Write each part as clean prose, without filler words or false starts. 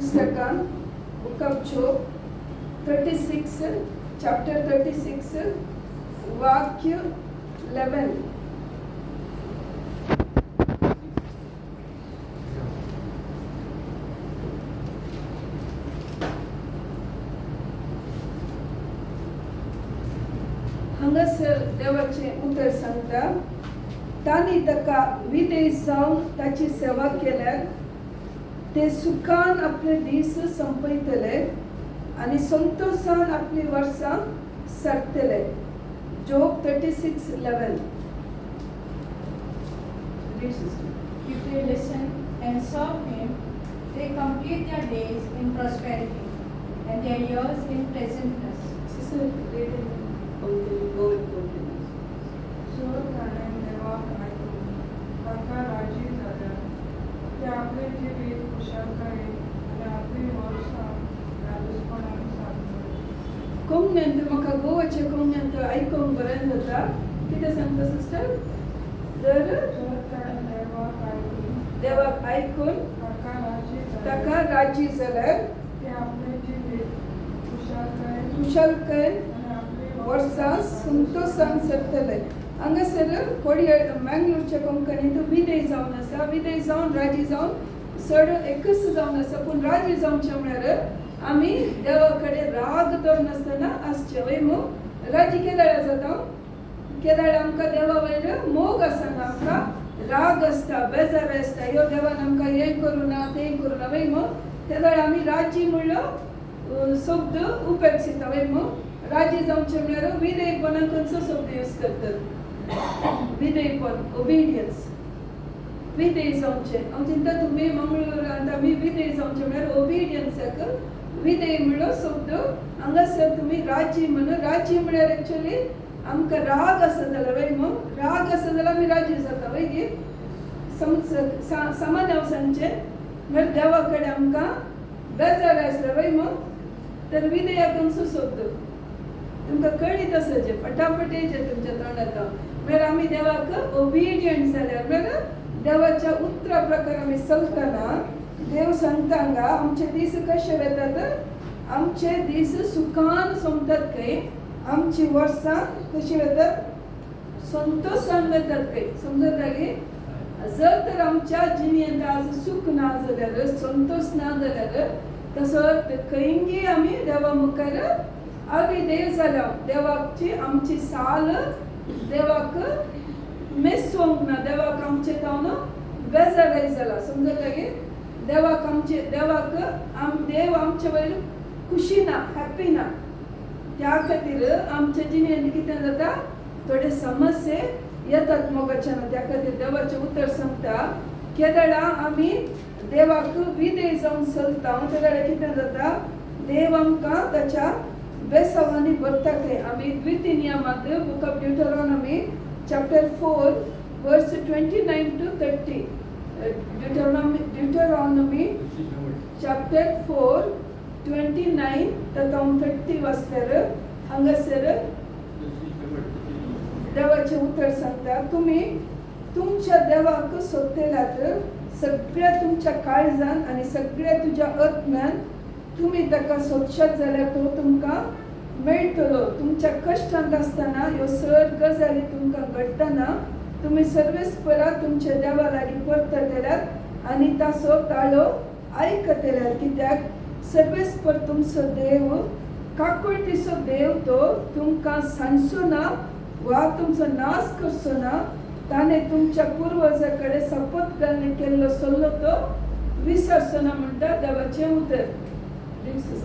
पुस्तकान book of job 36 chapter 36 वाक्य 11. हांगासर देवाचे उतर सांगता, तांणी ताका विधेय जावन ताची सेवा केल्यार ते सुखान आपले दीस संपयतले आणि संतोषान आपली वर्सां सारतले. जोब 36:11. If they listen and serve Him, they complete their days in prosperity and their years in pleasantness. जो त्याने देवाक ऐकून ताका राजी जाल्यार ते आपले जिवीत खुशालकायेन आनी आपली वर्सां राजूसपणान सारतले. कोंगण्यांत म्हाका गोवाचे कोंगण्यांत आयकोंक बरें जाता. कितें सांगता सिस्टर? जर जो त्याने देवाक आयकून ताका राजी जाल्यार ते आपले जिवीत खुशालकायेन खुशालकायेन आनी आपली वर्सां संतोषान सरतले. हांगासर कोडयाळ मँगलोरच्या कोंकणींत विधेय जावन आसा. विधेय जावन राजी जावन चड एकच जावन आसा. पूण राजी जावचें म्हळ्यार आमी देवा कडेन राग दवरनासतना आसचें. वय मू राजी केदाळ जाता. केदाळ आमकां देवा वयर मोग आसना. आमकां राग आसता, बेजार आसता. ह्यो देवान आमकां हें करूं ना तें करूं ना. वय मू केदाळ आमी राजी म्हणलो शब्द उपेक्षिता. वय मू राजी जावचें म्हळ्यार विधेयपणान खंयचो शब्द यूज करतात? विधेयपण, ओबिडियन्स. विधेय जावचें. हांव चिंता तुमी मंगळूरांत आमी विधेय जावचें म्हळ्यार ओबिडियन्साक विधेय म्हणलो शब्द. हांगासर तुमी राजी म्हणून राजी म्हळ्यार एक्चुअली आमकां राग आसा जाल्यार वय मू राग आसा जाल्यार आमी राजी जाता. वय गी सामान्य हांव सांगचें म्हळ्यार देवा कडेन आमकां बेजार आसल्यार वय मू तर विधेयाक खंयचो शब्द तुमकां कळीत आसचें फटाफट येचें तुमच्या तोंडांत. म्हळ्यार आमी देवाक ओबिडियंट जाल्यार म्हळ्यार देवाच्या उतरा प्रकार आमी चलतना देव सांगता हांगा आमचे दीस कशे वतात? आमचे दीस सुखान सोंपतात खंय? आमची वर्सां कशी वतात? संतोषान वतात खंय? समजता गे? जर तर आमच्या जिणेंत आज सुख ना जाल्यार संतोष ना जाल्यार तसो खंयी आमी देवा मुखार अविधेय जाल्या. देवाची आमची साल देवाक मेसोंक ना. देवाक आमचे जावन बेजाराय जाला. समजता गे? देवाक देव आमचे वयर खुशी ना, हॅप्पी ना. त्या खातीर आमच्या जिणेंत कितें जाता? थोडे समस्ये येतात मोगाच्यान. त्या खातीर देवाचें उतर सांगता केदाळा आमी देवाक विधेय जावन चलता तेदाळा कितें जाता? देव आमकां ताच्या बेसावांनी भरता खंय. आमी द्वितीय नियमांत बुक ऑफ ड्युटरॉनॉमी चॅप्टर 4 वर्स 29 to 30. ड्युटरॉनॉमी चॅप्टर 4 29 to 30 वाचल्यार हांगासर देवाचें उतर सांगता, तुमी तुमच्या देवाक सोदतल्यात सगळ्या तुमच्या काळजान आनी सगळ्या तुज्या आत्म्यान. तुमी ताका सोदशात जाल्यार तो तुमकां मेळटलो. तुमच्या कश्टांत आसतना ह्यो सर गजाली तुमकां घडटना तुमी सर्वेस्परा तुमच्या देवा लागीं परततल्यात आनी ताचो ताळो आयकतल्यात. कित्याक सर्वेस्पर तुमचो देव काकुळटीचो देव तो तुमकां सांडचो ना वा तुमचो नाश करचो ना. ताणें तुमच्या पुर्वजा कडेन शपथ घालून केल्लो सल्लो तो विसरचो ना म्हणटा देवाचें उतर. 29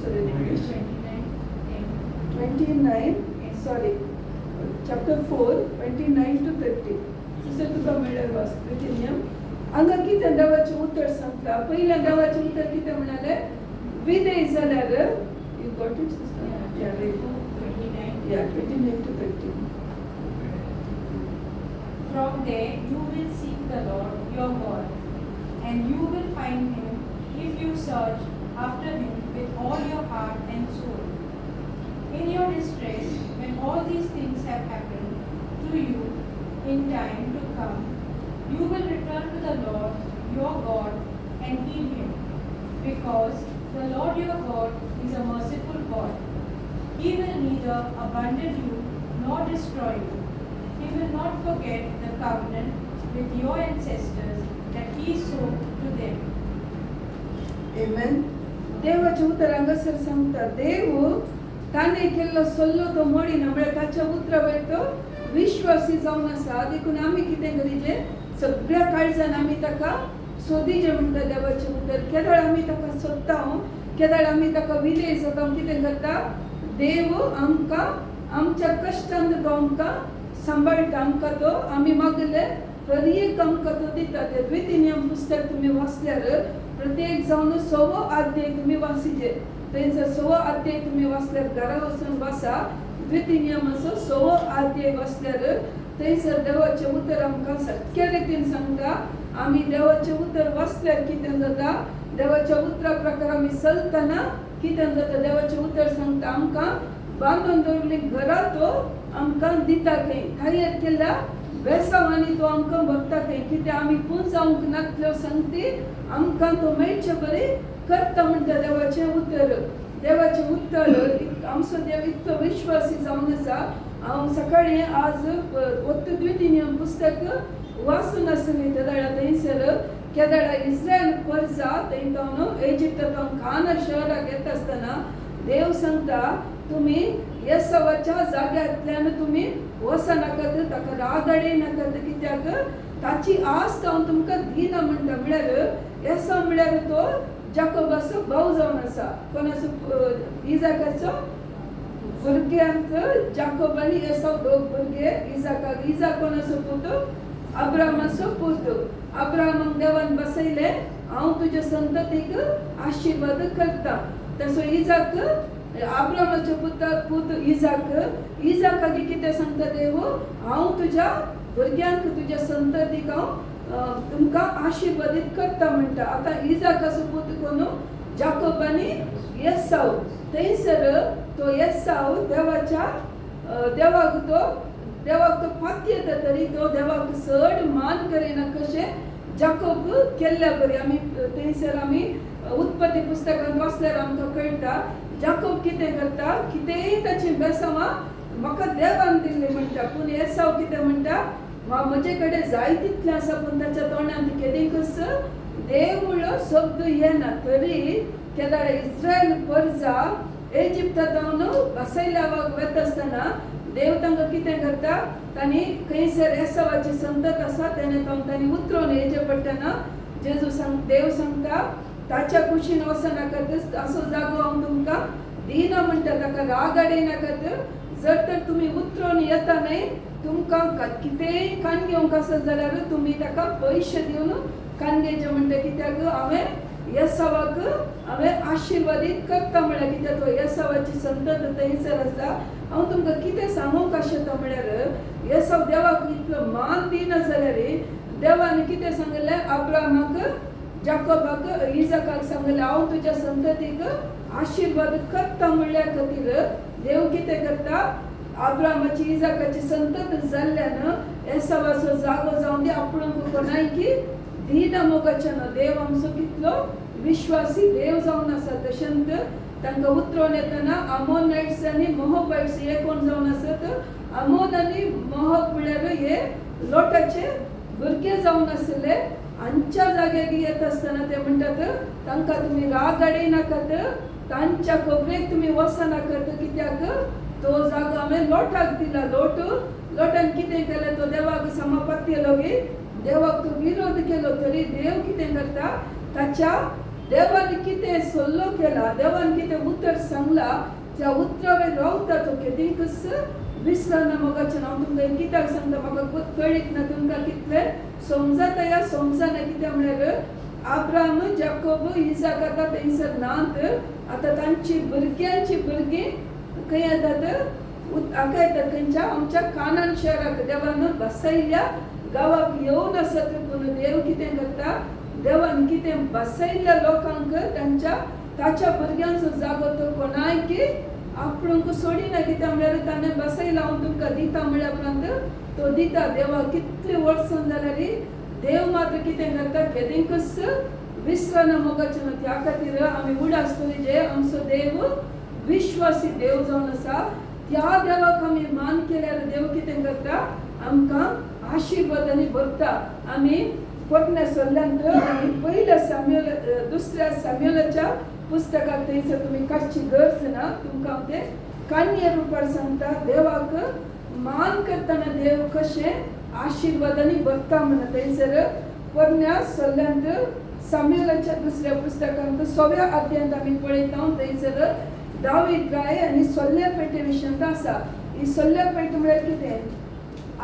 to 30. सिस्टर तुका म्हणल्यार वाच नियम. हांगा कितें देवाचें उतर सांगता? पयल्या देवाचें उतर कितें म्हणालें? विधेय जाल्यार यू गॉट इट सिस्टर? या 29 to 30. From there you will seek the Lord your God, and you will find Him if you search after Him with all your heart and soul. In your distress, when all these things have happened to you in time to come, you will return to the Lord your God and heed Him. because the Lord your God is a merciful God. He will neither abandon you nor destroy you. He will not forget the covenant with your ancestors that he swore to them. Amen. देवाचे उतर हांगासर सांगता देव ताणे केल्लो सल्लो तो मोडीना म्हळ्यार ताचे उतर तो विश्वासी जावन आसा देखून आमी कितें करीचे सगळ्या काळजान आमी ताका सोदीचे म्हणटा देवाचे उतर केदाळ आमी ताका सोदता केदाळ आमी ताका विधेय जाता कितें करता देव आमकां आमच्या कश्टांत तो आमकां सांबाळटा आमकां तो आमी मागले हर एक आमकां तो दिता ते द्वितीनियम पुस्तक तुमी वाचल्यार प्रत्येक जावन 6 अध्याय तुम्ही वाचिजे त्यांचा 6 अध्याय तुम्ही वाचल्यार घरा वचून वाचा द्वितीनियमाचो 6 अध्याय वाचल्यार थंयसर देवाचे उतर आमकां सत्य रितीन सांगता आमी देवाचे उतर वाचल्यार कितें जाता देवाच्या उतरा प्रकार आमी चलतना कितें जाता देवाचे उतर सांगता आमकां बांदून दवरली घरा तो आमकां दिता खंय खायर केल्या बेसावानी तो आमकां भरता खंय कितें आमी पूण जावंक नातल्यो संगती आमकां तो मेळचे बरे करता म्हणटा देवाचे उतर आमचो देव इतलो विश्वासी जावन आसा हांव सकाळी आज द्वितीनियम पुस्तक वाचून आसली तेदाळा थंयसर केदाळा इस्रायल परजा थंय इजिप्तांत कानान शहराक येता आसतना देव सांगता तुम्ही येसवाच्या जाग्यांतल्यान तुम्ही वचनाकात ताका रागाडे नाकात कित्याक ताची आस हांव तुमकां दिना म्हणटा म्हळ्यार येसव म्हळ्यार तो जाकोबाचो भाव जावन आसा कोणाचो इजाकाचो भुरग्यांक जाकोब आनी येसव दोग भुरगे इजाक कोणाचो पूत अब्रामाचो पूत अब्रामाक देवान बसयले हांव तुज्या संततीक आशिर्वाद करता तसो इजाक अब्रामाचो पूत इजाकाक कितें सांगता देव हांव तुज्या भुरग्यांक तुज्या संततीक हांव तुमकां आशिर्वादीत करता म्हणटा आतां इजाकाचो पूत कोण जाकोब आनी येसाव थंयसर तो येसाव देवाक तो पाती येता तरी तो देवाक चड मान करिना कशें जाकोब केल्ल्या बरी आमी थंयसर आमी उत्पत्ती पुस्तकांत वाचल्यार आमकां कळटा जाकोब कितें करता कितेंय ताची बेसांवां म्हाका देवान दिल्ली म्हणटा पूण येसाव कितें म्हणटा म्हजे कडेन जाय तितलें आसा पूण ताच्या तोंडांत केदींकच देव म्हणलो शब्द येना तरी केदाळ इस्रायल परजा इजिप्तांत बसयल्या वता आसतना देव तांकां कितें करता तांणी खंयसर येसावाची संतत आसा तांणी उतरोवन येवचें पडटना देव सांगता ताच्या कुशीन वचनाकात असो जागो हांव तुमकां दिना म्हणटा ताका रागाडे नाकात जर तर तुमी उतरोवन येता न्हय तुमकां कितेंय कान घेवंक आसत जाल्यार तुमी ताका पयशे दिवन कान घेवचे म्हणटा कित्याक हांवें येसावाक आशिर्वादीत करता म्हळ्यार कित्याक तो येसावाची संतत थंयसर आसा हांव तुमकां कितें सांगूंक आशेता म्हळ्यार येसाव देवाक इतलो मान दिना जाल्यार देवान कितें सांगलें अब्रामाक जाकोबाक इजाकाक सांगलें हांव तुज्या संततीक आशिर्वाद करता म्हणल्या खातीर देव कितें करता अब्रामाची इजाकाची संतत जाल्ल्यान येसावाचो जागो जावन दी आपणूक कोणायकी दिना मोगाचें देव आमचो कितलो विश्वासी देव जावन आसा तशेंच तांकां उतरोवन येतना आमोनाइट्स आनी मोहाबाइट्स हे कोण जावन आसत आमोन आनी मोहाब म्हळ्यार हे लोटाचे भुरगे जावन आसले हांच्या जाग्यार येत आसतना ते म्हणटात तांकां तुमी रागाडे नाकात तांच्या खबरेक तुमी वचनाकात कित्याक तो जागो हांवें लोटाक दिला लोटान कितें केलें तो देवाक समापात केलो गे देवाक तो विरोध केलो तरी देव कितें करता ताच्या देवान कितें सल्लो केला देवान कितें उतर सांगला त्या उतरावेर रावता तो केदींकच विसरना मोगाचें हांव तुमकां कित्याक सांगता म्हाका कळीत ना तुमकां कितलें समजता या समजना कित्याक म्हळ्यार अब्राम जाकोब इजाक आतां थंयसर नात आतां तांची भुरग्यांची भुरगीं खंय येतात हाका येतात खंयच्या आमच्या कानान शहराक देवान बसयल्या गांवाक येवन आसत पूण देव कितें करता देवान कितें बसयल्ल्या लोकांक ताच्या भुरग्यांचो जागो तो कोणायकी आपणूक सोडिना कित्याक म्हळ्यार ताणें बसयला हांव तुमकां दिता म्हळ्या उपरांत तो दिता देवा कितली वर्सां जाल्यार देव मात्र कितें करता केदींकच विसरना मोगाचें त्या खातीर आमी उड आसतली जे आमचो देव विश्वासी देव जावन आसा त्या देवाक आमी मान केल्यार देव कितें करता आमकां आशिर्वादांनी भरता. आमी पोटण्या सल्ल्यांत आमी पयल्या साम्युएल दुसऱ्या साम्युएलाच्या पुस्तकाक थंयसर तुमी काडची गरज ना, तुमकां हांव तें काणये रुपार सांगता. देवाक मान करतना देव कशें आशिर्वादांनी भरता म्हणून थंयसर पोरण्या सल्ल्यांत साम्युएलाच्या दुसऱ्या पुस्तकांत 6व्या अध्यायांत आमी पळयता थंयसर दावीद राय आनी सोल्ल्या पेटे विशयांत आसा. ही सोल्ल्या पेट म्हळ्यार कितें?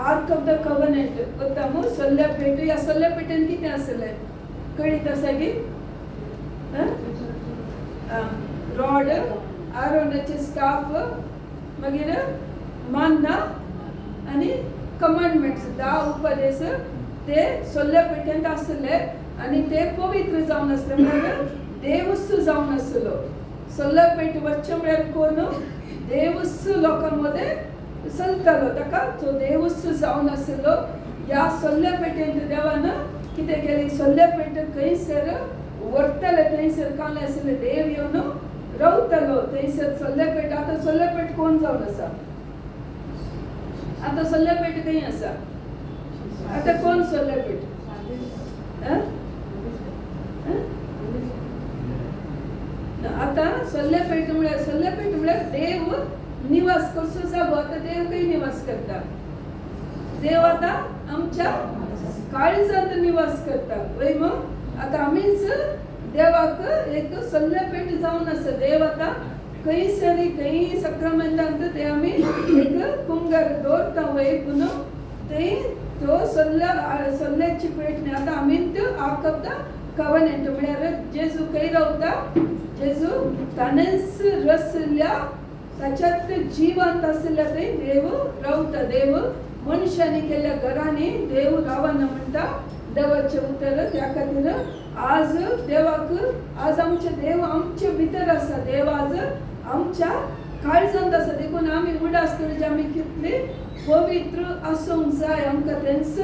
आर्क ऑफ द कव्हनंट करता मग सोल्ल्या पेट. ह्या सोल्ल्या पेटेन कितें आसलें कळीत आसा की रॉड, आरोनाचे स्टाफ, मागीर मान्ना आनी कमांडमेंट्स 10 उपदेश ते सोल्ल्या पेटेंत आसले आनी ते पवित्र जावन आसले म्हळ्यार देवस्तू जावन आसलो. सोल्ल्या पेट वच्चे म्हळ्यार कोण? देवस्तू लोकांमध्ये चलतालो, ताका तो देवस्तू जावन आसलो. ह्या सोल्ल्या पेटेंत देवान कितें केलें? सोल्ल्या पेट खंयसर व्हरतले थंयसर कांय आसले देव येवन रावतलो थंयसर सोल्ल्या पेट. आतां सोल्ल्या पेट कोण जावन आसा? आतां सोल्ल्या पेट खंय आसा? आतां कोण सोल्ल्या पेट? आतां सोल्ल्या पेट म्हळ्यार देव निवास कसो जागो. आतां देव खंय निवास करता? देव आतां आमच्या काळजांत निवास करता वय मग. आतां आमीच देवाक एक सोल्ल्या पेट जावन आसा. देव आतां खंयसरी खंय सक्रामेंतांत ते आमी एक कुंगार दवरता वय पूण थंय तो सोल्ल्याची पेट न्ही. आतां आमी आर्क ऑफ द कव्हनंट म्हळ्यार जेजू खंय रावता? जेजू ताणेंच रचल्या ताच्यात जिवंत आसल्या थंय देव रावता. देव मनशांनी केल्ल्या घरांनी देव रावना म्हणटा देवाचें उतर. त्या खातीर आज देवाक आज आमचे देव आमचे भितर आसा. देव आज आमच्या काळजांत आसा. देखून आमी उड आसतली जे आमी कितली पवित्र आसूंक जाय आमकां तेंच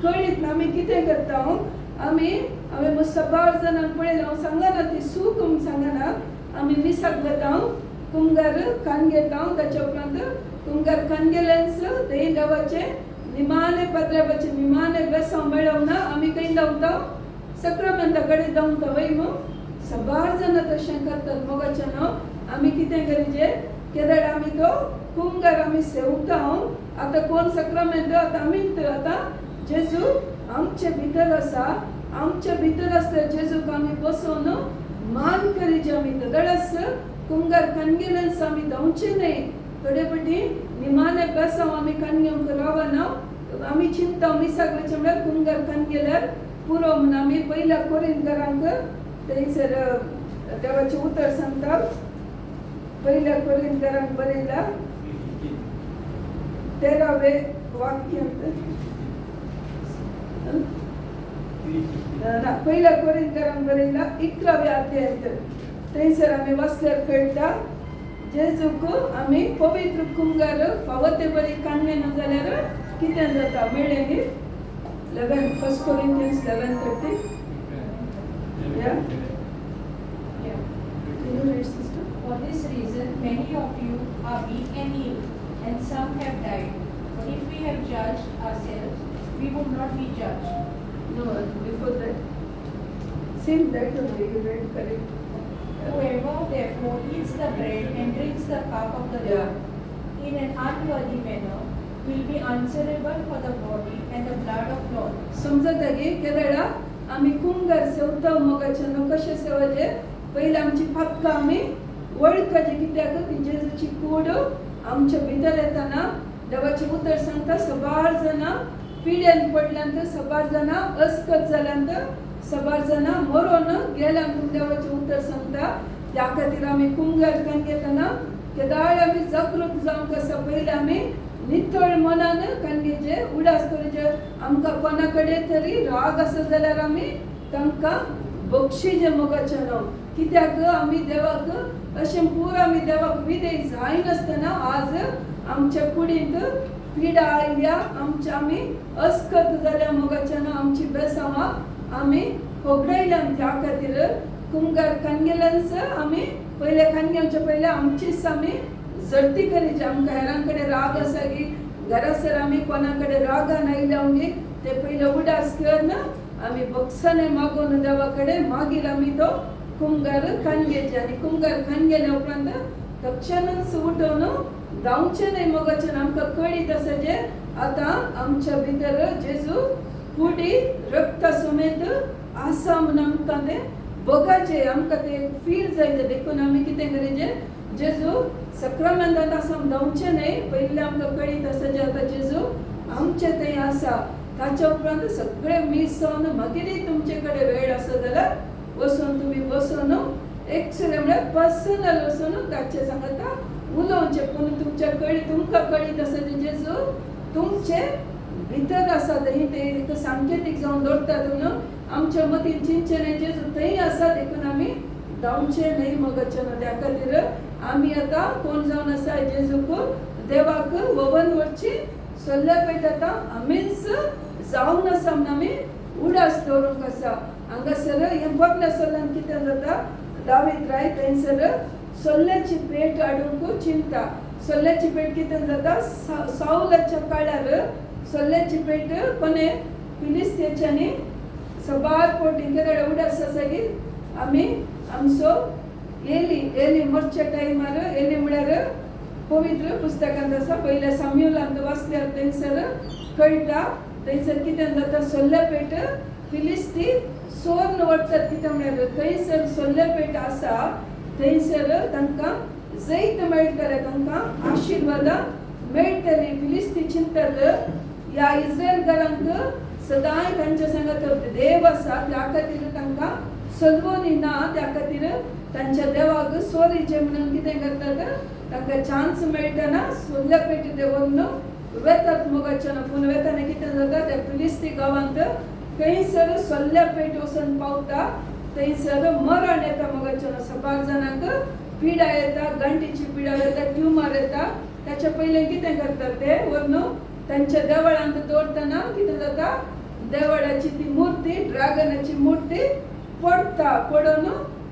कळीत ना. आमी कितें करता? आमी सबार जाणांक पळयलां. हांव सांगना ती सूख सांगना. आमी मिसाक वता कुंगार कान घेता. ताच्या उपरांत कुंगार कान गेल्यानच ते देवाचे निमाणे पत्र्याचे निमाणे बेसांव मेळवना आमी खंय धांवता? सक्रामेंता कडेन धांवता वय मग. सबार जाणां तशें करतात मोगाच्यान. आमी कितें करीचे? केदळ आमी तो कुंगार आमी सेवता. आतां कोण सक्रामेंत? आतां आमीच. आतां जेजू आमचे भितर आसा. आमच्या भितर आसल्या जेजूक आमी बसोवन मान करीचे. आमी तदळस कुंगार कानगेल्यान आमी धांवचे न्हय. थोडे फाटी निमाणे बेसांव आमी कान घेवंक रावना. आमी चिंता मिसाक वयचे म्हळ्यार कुंगार कान गेल्यार पुरो म्हणून. आमी पयल्या कोरिंथकारांक थंयसर देवाचें उतर सांगता. पयल्या कोरिंथकारांक बरयला 13वें वाक्यांत ना पयल्या कोरिंथकारांक बरयला 11व्या अध्यायांत. थंयसर आमी वाचल्यार कळटा जेजूक आमी पवित्र कुंगार फावो ते बरी काणले ना जाल्यार कितें जाता मेळ्ळें न्ही. 1 Corinthians 11:30. For this reason, many of you are weak and ill, and some have died. But if we have judged ourselves, we would not be judged. No, before that. Same that only you read correct. Whoever therefore eats the bread and drinks the cup of the Lord in an unworthy manner will be answerable for the body and the blood of Lord. समजता गे केदळा आमी कुंगार सेवता मोगाच्यान कशें सेवाचे? पयलीं आमची फातकां आमी वळखचे. कित्याक ती जेजूची कूड आमच्या भितर येताना देवाचें उतर सांगता सबार जाणां पिड्यान पडल्यांत, सबार जाणां अस्कत जाल्यांत, सबार जाणां मरोन गेल्यांत देवाचें उतर सांगता. त्या खातीर आमी कुंगार कान घेतना केदाळ आमी जागृत जावंक आसा. पयलीं आमी नितळ मनान काणगेचे उडास करूचे. आमकां कोणा कडेन तरी राग आसा जाल्यार आमी तांकां बक्षीचे मोगाच्यान. कित्याक आमी देवाक अशें पूर आमी देवाक विधेय जायनासतना आज आमच्या कुडींत पिडा आयल्या. आमी अस्कत जाल्या मोगाच्यान आमची बेसांवां आमी होगडायलां त्या खातीर कुंभार खानगेलांच आमी पयले खानगेवचे पयले आमचीच आमी जडती करीची. आमकां हेरां कडेन राग आसा की घरासर आमी कोणा कडेन रागान आयल्या ते पयले उडास करन आमी बक्षाने मागून देवा कडेन मागीर आमी तो कुंभार खानगेचे. आनी कुंभार खानगेल्या उपरांत तक्षणच उठोवन धांवचे न्हय मोगाचें. आमकां कळीत आसा जे आतां आमच्या भितर जेजू कुडी रक्त समेत आसा म्हणून आमकां ते बघाचे. आमकां ते फील जायते देखून आमी कितें करीचे जेजू सक्रामेंतांत आसा धांवचे न्हय. पयलीं आमकां कळीत आसा जे आतां जेजू आमचे थंय आसा. ताच्या उपरांत सगळे मीस जावन मागीरय तुमचे कडेन वेळ आसा जाल्यार वचून तुमी बसून एक्चुअली म्हळ्यार पर्सनल वचून ताचे सांगता उलोवचें. पूण तुमकां कळीत आसा जे जेजू तुमचे भितर आसा थंय ते एक सांकेतीक जावन दवरतात म्हणून आमच्या मतीन चिंतचें जेजू थंय आसा देखून आमी धांवचे न्हय मोगाचें. त्या खातीर आमी आतां कोण जावन आसा जेजूक देवाक ववन व्हरची सल्ल्या पेट आतां आमीच जावन आसा म्हणून आमी उडास दवरूंक आसा. हांगासर एफागल्या सल्ल्यान कितें जाता दावीद राय थंयसर सल्ल्याची पेट हाडूंक चिंता. सल्ल्याची पेट कितें जाता साऊलाच्या काळार सल्ल्याची पेट कोणे फिलिस्तीच्यानी सबार पोटी केन्ना उडास आसा की आमी आमचो एली मरच्या टायमार एली म्हळ्यार पवित्र पुस्तकांत आसा पयल्या साम्युएलांत वाचल्यार थंयसर कळटा. थंयसर कितें जाता सल्ल्या पेट फिलिस्ती सोर्न वतात. कितें म्हळ्यार थंयसर सल्ल्या पेट आसा थंयसर तांकां जैत मेळटलें तांकां आशिर्वादां मेळटलीं. फिलिस्ती चिंततात ह्या इस्रायलकारांक सदांय तांच्या सांगात देव आसा त्या खातीर तांकां सलवोनी ना. त्या खातीर तांच्या देवाक सोरीचे म्हणून कितें करतात तांकां चान्स मेळटना सल्ल्या पेटी ते व्हरून वेतात मोगाचें. पूण वेताना कितें जाता त्या फिलिस्ती गांवांत खंयसर सल्ल्या पेट वचून पावता थंयसर मरण येता मोगाचें. सबार जाणांक पिडा येता गांठीची पिडा येता ट्युमर येता. ताच्या पयलें कितें करतात ते व्हरून तांच्या देवळांत दवरतना कितें जाता देवळाची ती मुर्ती ड्रॅगनाची मुर्ती पडटा. पडून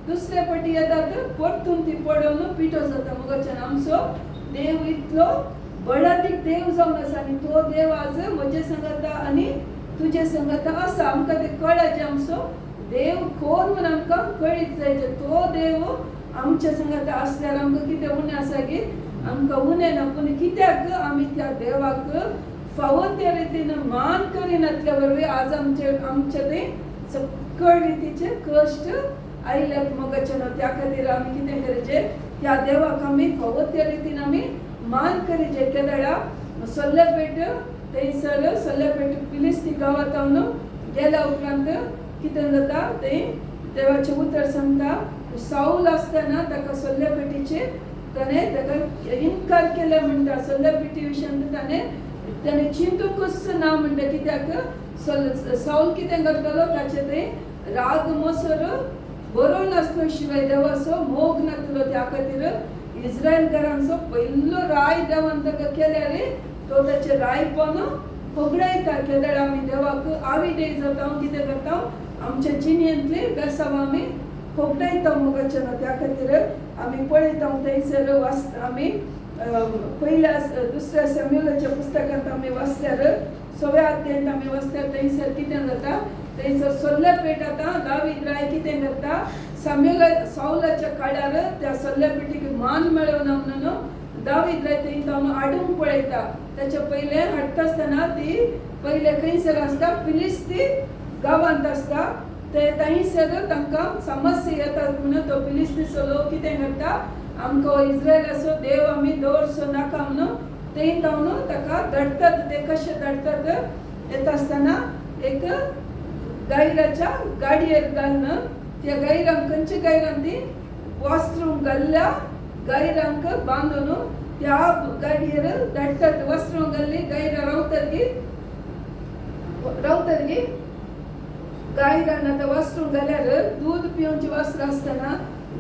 दुसरे फावटी येतात परतून ती पडून पिठो जाता मोगाचें. आमचो देव इतलो बळादीक देव जावन आसा आनी तो देव आज म्हजे सांगता आनी तुजे सांगता आसा. आमकां ते कळाचें आमचो देव कोण म्हणून आमकां कळीत जायचें. तो देव आमच्या सांगता आसल्यार आमकां कितें उणें आसा की आमकां उणें ना. पूण कित्याक आमी त्या देवाक फावो त्या रितीन मान करिनातल्या वरवीं आज आमचे ते सकळ रितीचे कश्ट आयल्यात मोगाचें. त्या खातीर आमी कितें करचें त्या देवाक आमी फावो त्या रितीन आमी मान करीचे. केदळा सल्ल्या पेट थंयसर सल्ल्या पेट फिलिस्ती गांवांत गेल्या उपरांत कितें जाता थंय देवाचें उतर सांगता साऊल आसतना ताका सल्ल्या पेटीचे ताणें ताका इन्कार केले म्हणटा. सल्ल्या पेटी विशयान ताणें चिंतूंकच ना म्हणटा. कित्याक साऊल कितें करतालो ताचे थंय राग मोसर बरो नासलो शिवाय देवाचो मोग नासलो. त्या खातीर इस्रायलकारांचो पयलो राय देवान ताका केल्यार तो ताचे रायपण होगडायता. केदळ आमी देवाक आविदेय जाता कितें करता आमच्या जिणेंतली बेसांव आमी होगडायता मोगाचें. त्या खातीर आमी पळयता थंयसर आमी पयल्या दुसऱ्या सॅम्युएलाच्या पुस्तकांत आमी वाचल्यार 6व्या अध्यायांत आमी वाचल्यार थंयसर कितें जाता थंयसर सल्ल्या पेट आतां दावीद राय कितें करता साऊलाच्या काळार त्या सल्ल्या पेटीक मान मेळोना म्हणून दावीद राय थंय जावन हाडूंक पळयता. ताच्या पयलें हाडटा आसतना ती पयले खंयसर आसता फिलिस्ती गांवांत आसता. ते थंयसर तांकां समस्या येतात म्हणून तो फिलिस्तीचो लोक कितें करता आमकां इस्रायलाचो देव आमी दवरचो नाका म्हणून थंय जावन ताका धाडटात. ते कशें धाडटात येता आसतना एक गायराच्या गाडयेर घालून त्या गायरांक खंयच्या गायरान ती वस्त्रूंक घाल्ल्या गायरांक बांदून त्या गाडयेर धाडटात. वस्त्रूंक घाल्ली गायरां रावतली गायरान आतां वस्त्रूंक घाल्यार दूद पिवची वस्त्र आसतना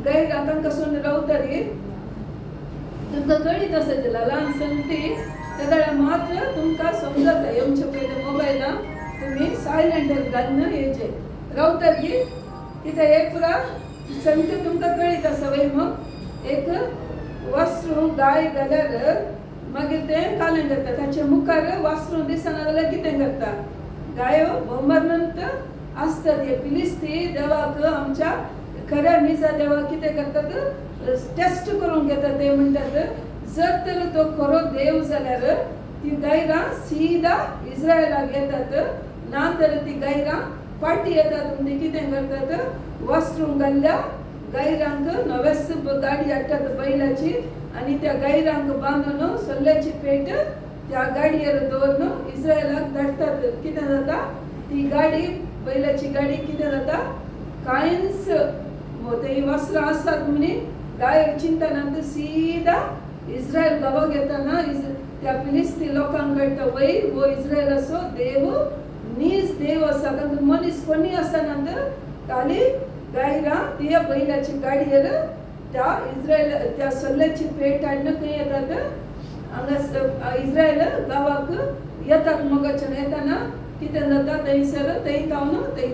गायरां तांकां सोडून रावतली. तुमकां कळीत आसा जाल्यार ल्हान संगती त्या वेळार मात्र तुमकां समजता येवचे पयलीं मोबायलां तुमी सायलेंटार घालून येवचे. गावतली कितें एक पुरा सांगता तुमकां कळीत आसा वय मग एक वासरू गाय घाल्यार मागीर तें कालन जाता ताच्या मुखार वासरू दिसना जाल्यार कितें करता गायो भोंबरनंत असतात हे फिलिस्ती देवाक आमच्या खऱ्या निजा देवाक कितें करतात टेस्ट करून घेतात ते म्हणटात जर तर तो खरो देव जाल्यार ती गायरां सीदा इस्रायलाक येतात ना तर ती गायरां पाटी येतात म्हणजे कितें करतात वासरूंक घाल्ल्या गायरांक नवेस गाडी हाडटात बैलाची आणि त्या गायरांक बांदून सोल्याची पेट त्या गाडयेर दवरून इस्रायलाक धाडटात कितें जाता ती गाडी बैलाची गाडी कितें जाता कांयच ते वासरां आसात म्हणी गाय चिंता ना सीदा इस्रायल गांवाक येताना त्या फिलिस्ती लोकांक कळटा वय हो इस्रायल असो देव नीज देव आसा कारण मनीस कोणी आसना खाली गायरां त्या बैलाची गाडयेर त्या इस्रायल त्या सोल्याची पेट हाडून खंय येतात हांगा इस्रायल गांवाक येतात मगाच्यान येताना कितें जाता थंयसर थंय